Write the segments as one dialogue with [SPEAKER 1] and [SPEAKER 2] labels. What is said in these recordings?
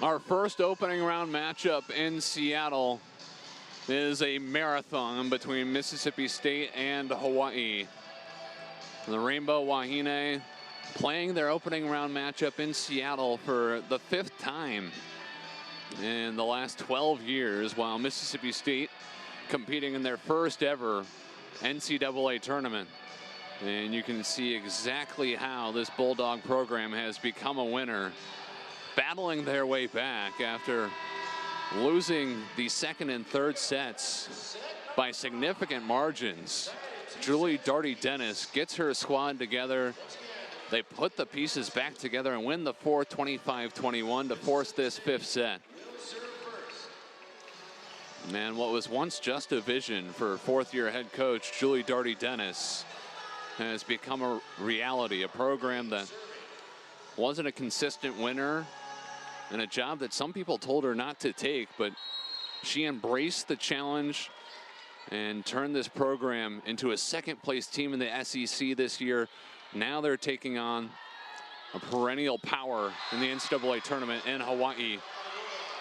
[SPEAKER 1] Our first opening round matchup in Seattle is a marathon between Mississippi State and Hawaii. The Rainbow Wahine playing their opening round matchup in Seattle for the 5th time in the last 12 years, while Mississippi State competing in their first ever NCAA tournament. And you can see exactly how this Bulldog program has become a winner, battling their way back after losing the second and third sets by significant margins. Julie Darty Dennis gets her squad together. They put the pieces back together and win the fourth 25-21 to force this 5th set. And what was once just a vision for 4th-year head coach Julie Darty Dennis has become a reality, a program that wasn't a consistent winner and a job that some people told her not to take, but she embraced the challenge and turned this program into a 2nd-place team in the SEC this year. Now they're taking on a perennial power in the NCAA tournament in Hawaii.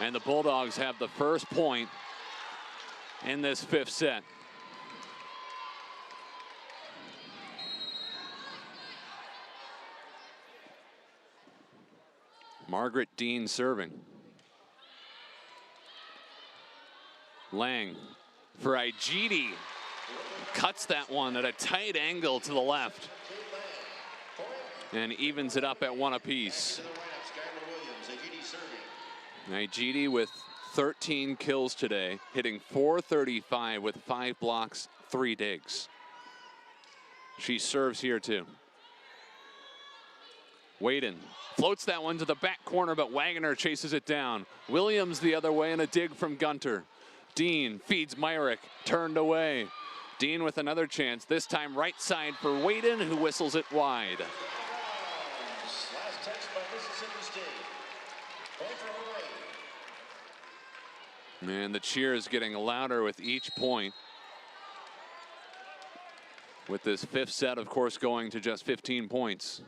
[SPEAKER 1] And the Bulldogs have the first point in this 5th set. Margaret Dean serving. Lang for Igidi. Cuts that one at a tight angle to the left and evens it up at 1 apiece. Igidi with 13 kills today, hitting .435 with 5 blocks, 3 digs. She serves here too. Whedon floats that one to the back corner, but Wagner chases it down. Williams the other way and a dig from Gunter. Dean feeds Myrick, turned away. Dean with another chance, this time right side for Whedon, who whistles it wide. And the cheers getting louder with each point. With this 5th set, of course, going to just 15 points.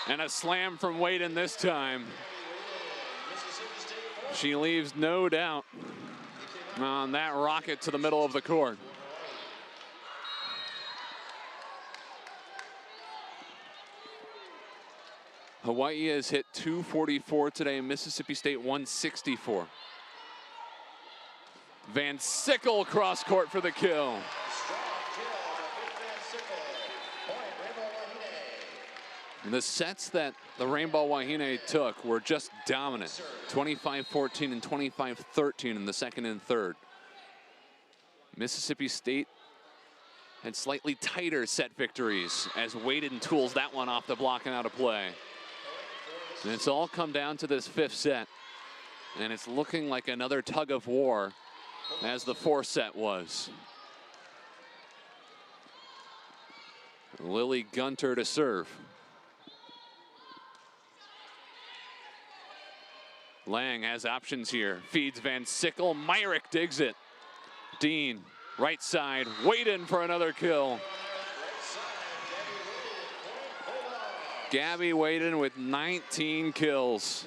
[SPEAKER 1] And a slam from Whedon this time. She leaves no doubt on that rocket to the middle of the court. Hawaii has hit 244 today, Mississippi State 164. Van Sickle cross court for the kill. The sets that the Rainbow Wahine took were just dominant. 25-14 and 25-13 in the 2nd and 3rd. Mississippi State had slightly tighter set victories as Whedon tools that one off the block and out of play. And it's all come down to this 5th set. And it's looking like another tug of war as the 4th set was. Lily Gunter to serve. Lang has options here, feeds Van Sickle, Myrick digs it. Dean, right side, Whedon for another kill. Gabby Whedon with 19 kills,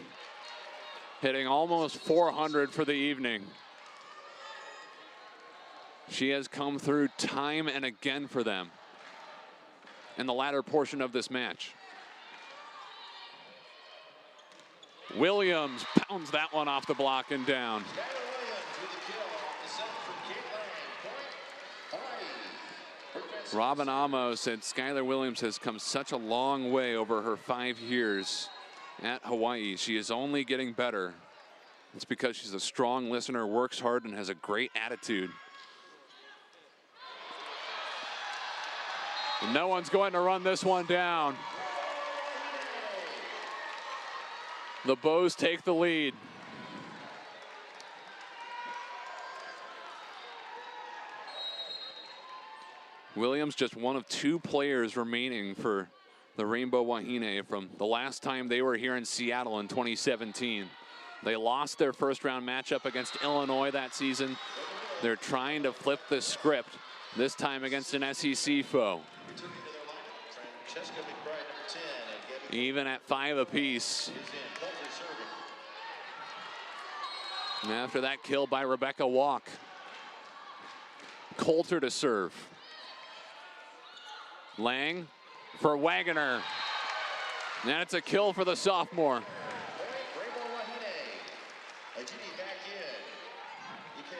[SPEAKER 1] hitting almost 400 for the evening. She has come through time and again for them in the latter portion of this match. Williams pounds that one off the block and down. Robin Amos said Skylar Williams has come such a long way over her 5 years at Hawaii. She is only getting better. It's because she's a strong listener, works hard, and has a great attitude. And no one's going to run this one down. The Bows take the lead. Williams just one of 2 players remaining for the Rainbow Wahine from the last time they were here in Seattle in 2017. They lost their first round matchup against Illinois that season. They're trying to flip the script, this time against an SEC foe. Even at 5 apiece. And after that kill by Rebecca Walk, Coulter to serve. Lang for Wagner. And it's a kill for the sophomore.
[SPEAKER 2] Rainbow Wahine. Back in.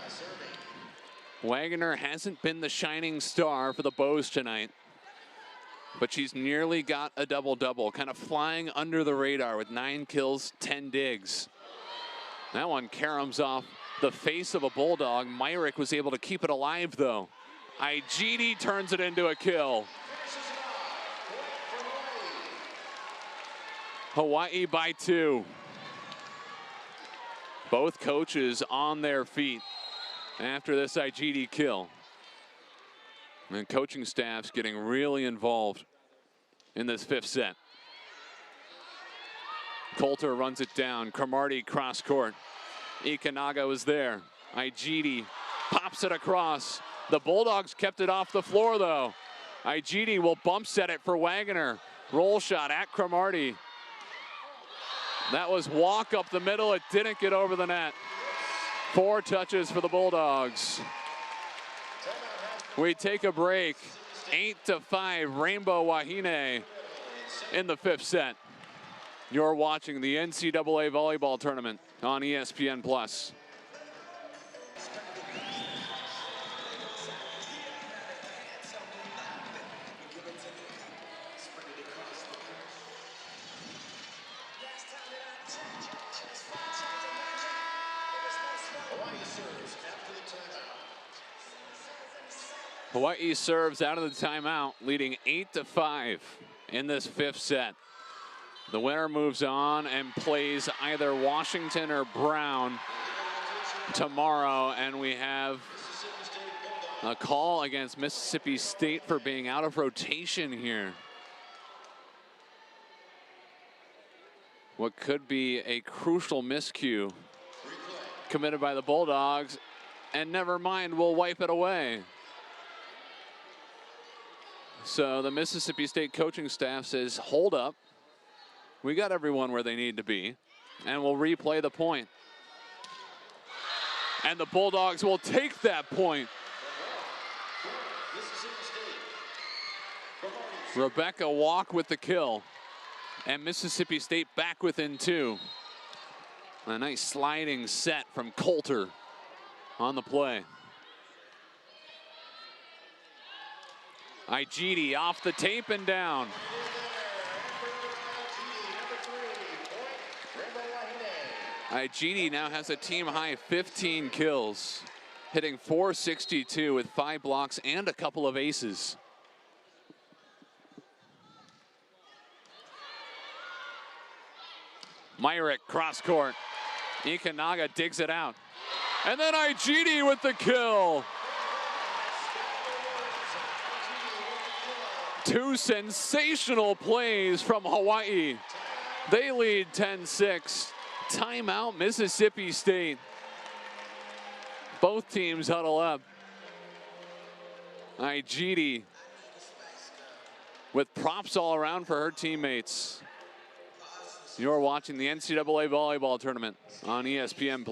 [SPEAKER 2] Serving.
[SPEAKER 1] Wagner hasn't been the shining star for the Bows tonight, but she's nearly got a double-double, kind of flying under the radar with 9 kills, 10 digs. That one caroms off the face of a Bulldog. Myrick was able to keep it alive, though. Igidi turns it into a kill. Hawaii by 2. Both coaches on their feet after this Igidi kill. And coaching staff's getting really involved in this 5th set. Coulter runs it down. Cromartie cross court. Ikanaga was there. Igidi pops it across. The Bulldogs kept it off the floor, though. Igidi will bump set it for Wagner. Roll shot at Cromartie. That was Walk up the middle. It didn't get over the net. 4 touches for the Bulldogs. We take a break. 8-5 Rainbow Wahine in the 5th set. You're watching the NCAA volleyball tournament on ESPN+. Hawaii serves out of the timeout, leading 8-5 in this 5th set. The winner moves on and plays either Washington or Brown tomorrow, and we have a call against Mississippi State for being out of rotation here. What could be a crucial miscue committed by the Bulldogs, and never mind, we'll wipe it away. So the Mississippi State coaching staff says, hold up. We got everyone where they need to be, and we'll replay the point. And the Bulldogs will take that point. Rebecca Walk with the kill, and Mississippi State back within 2. A nice sliding set from Coulter on the play. Igidi off the tape and down. Igidi now has a team high 15 kills, hitting .462 with 5 blocks and a couple of aces. Myrick cross court. Ikanaga digs it out. And then Igidi with the kill. 2 sensational plays from Hawaii. They lead 10-6. Timeout, Mississippi State. Both teams huddle up. Igidi with props all around for her teammates. You're watching the NCAA volleyball tournament on ESPN+.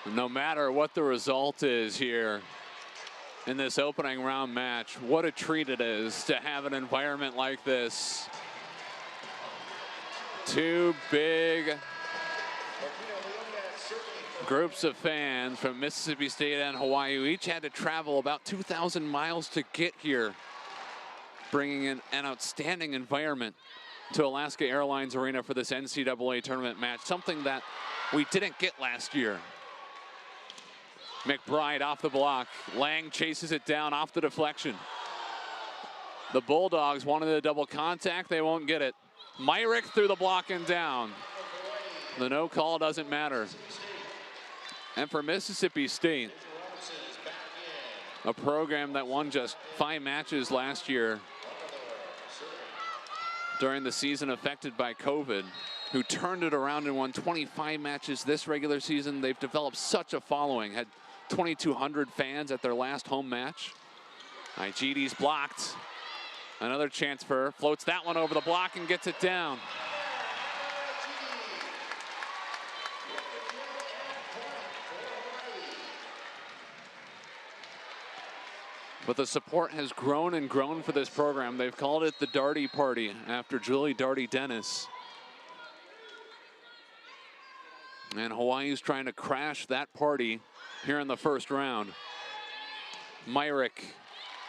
[SPEAKER 1] No matter what the result is here in this opening round match, what a treat it is to have an environment like this. Two big groups of fans from Mississippi State and Hawaii who each had to travel about 2,000 miles to get here, bringing in an outstanding environment to Alaska Airlines Arena for this NCAA tournament match, something that we didn't get last year. McBride off the block. Lang chases it down off the deflection. The Bulldogs wanted a double contact. They won't get it. Myrick through the block and down. The no call doesn't matter. And for Mississippi State, a program that won just 5 matches last year during the season affected by COVID, who turned it around and won 25 matches this regular season. They've developed such a following, had 2,200 fans at their last home match. Igidi's blocked. Another chance for her, floats that one over the block and gets it down. But the support has grown and grown for this program. They've called it the Darty Party after Julie Darty Dennis. And Hawaii's trying to crash that party here in the first round. Myrick,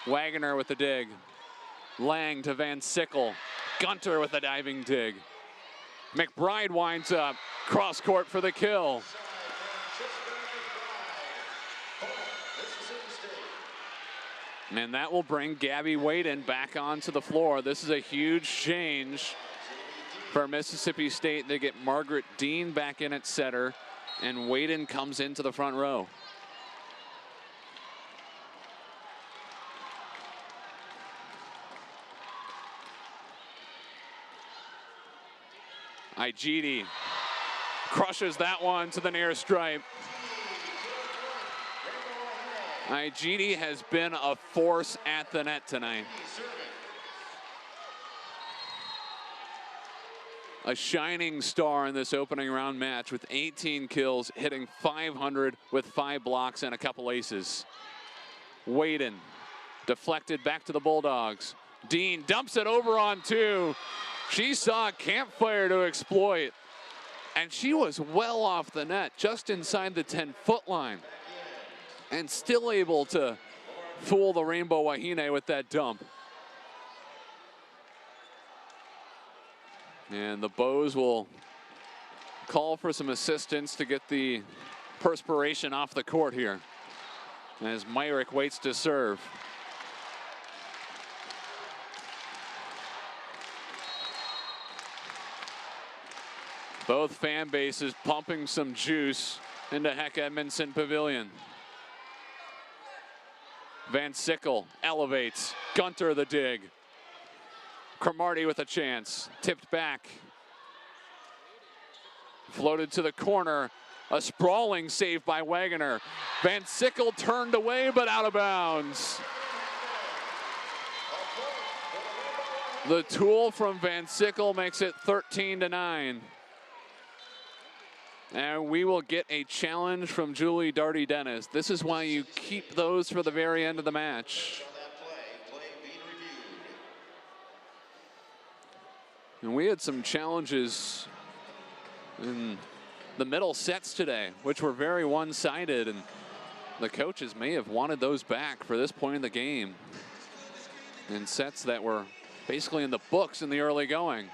[SPEAKER 1] Wagner with the dig. Lang to Van Sickle. Gunter with a diving dig. McBride winds up. Cross court for the kill. And that will bring Gabby Whedon back onto the floor. This is a huge change for Mississippi State. They get Margaret Dean back in at center, and Whedon comes into the front row. Igidi crushes that one to the near stripe. Igidi has been a force at the net tonight. A shining star in this opening round match with 18 kills, hitting .500 with 5 blocks and a couple aces. Whedon deflected back to the Bulldogs. Dean dumps it over on 2. She saw a campfire to exploit, and she was well off the net, just inside the 10-foot line, and still able to fool the Rainbow Wahine with that dump. And the Bows will call for some assistance to get the perspiration off the court here, as Myrick waits to serve. Both fan bases pumping some juice into Heck Edmondson Pavilion. Van Sickle elevates. Gunter the dig. Cromartie with a chance. Tipped back. Floated to the corner. A sprawling save by Wagner. Van Sickle turned away but out of bounds. The tool from Van Sickle makes it 13-9. And we will get a challenge from Julie Darty Dennis. This is why you keep those for the very end of the match. And we had some challenges in the middle sets today, which were very one-sided, and the coaches may have wanted those back for this point in the game, in sets that were basically in the books in the early going.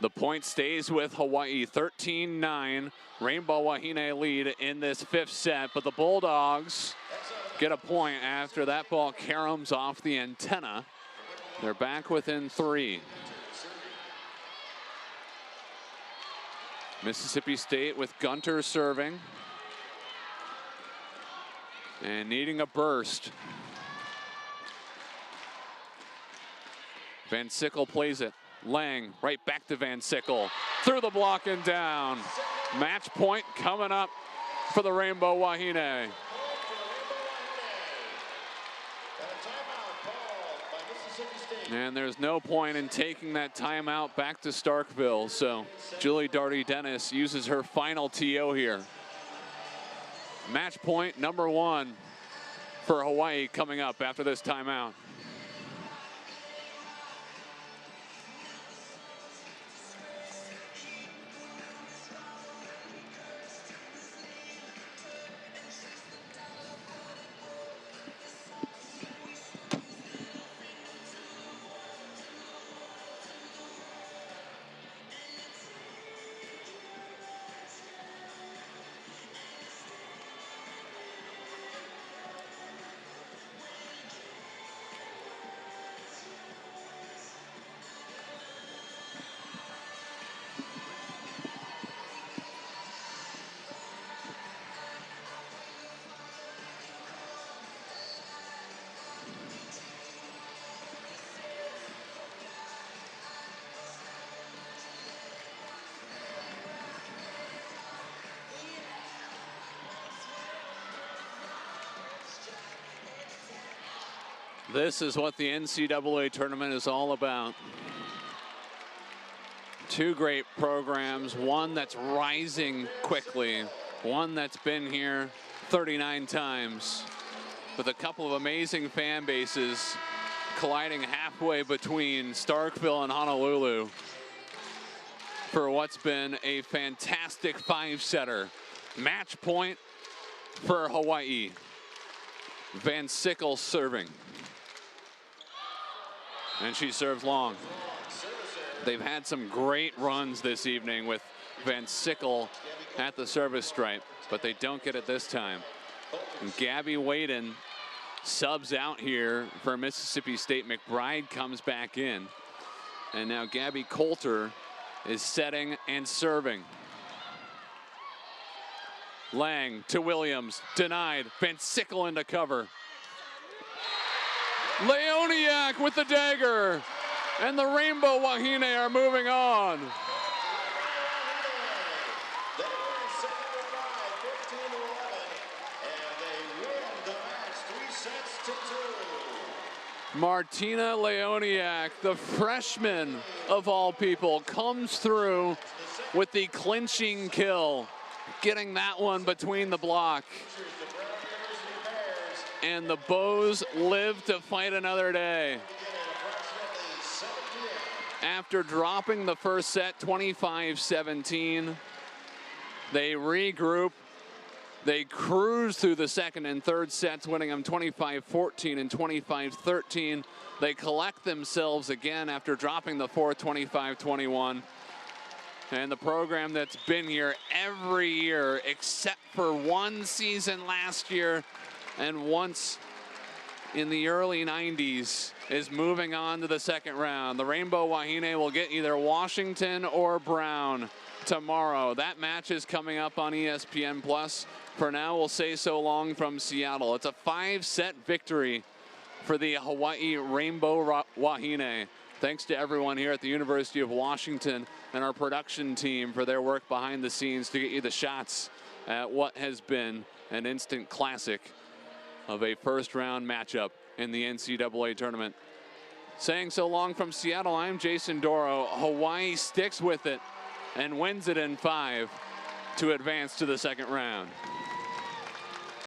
[SPEAKER 1] The point stays with Hawaii, 13-9. Rainbow Wahine lead in this 5th set, but the Bulldogs get a point after that ball caroms off the antenna. They're back within 3. Mississippi State with Gunter serving and needing a burst. Van Sickle plays it. Lang right back to Van Sickle. Through the block and down. Match point coming up for the Rainbow Wahine. And there's no point in taking that timeout back to Starkville. So Julie Darty Dennis uses her final TO here. Match point number 1 for Hawaii coming up after this timeout. This is what the NCAA tournament is all about. 2 great programs, one that's rising quickly, one that's been here 39 times, with a couple of amazing fan bases colliding halfway between Starkville and Honolulu for what's been a fantastic 5-setter. Match point for Hawaii. Van Sickle serving. And she serves long. They've had some great runs this evening with Van Sickle at the service stripe, but they don't get it this time. And Gabby Whedon subs out here for Mississippi State. McBride comes back in. And now Gabby Coulter is setting and serving. Lang to Williams, denied. Van Sickle into cover. Leoniak with the dagger, and the Rainbow Wahine are moving on. Martina Leoniak, the freshman of all people, comes through with the clinching kill, getting that one between the block. And the Bows live to fight another day. After dropping the first set 25-17, they regroup. They cruise through the second and third sets, winning them 25-14 and 25-13. They collect themselves again after dropping the fourth 25-21. And the program that's been here every year, except for one season last year, and once in the early 90s, is moving on to the second round. The Rainbow Wahine will get either Washington or Brown tomorrow. That match is coming up on ESPN+. For now, we'll say so long from Seattle. It's a 5-set victory for the Hawaii Rainbow Wahine. Thanks to everyone here at the University of Washington and our production team for their work behind the scenes to get you the shots at what has been an instant classic of a first-round matchup in the NCAA tournament. Saying so long from Seattle, I'm Jason Doro. Hawaii sticks with it and wins it in 5 to advance to the second round.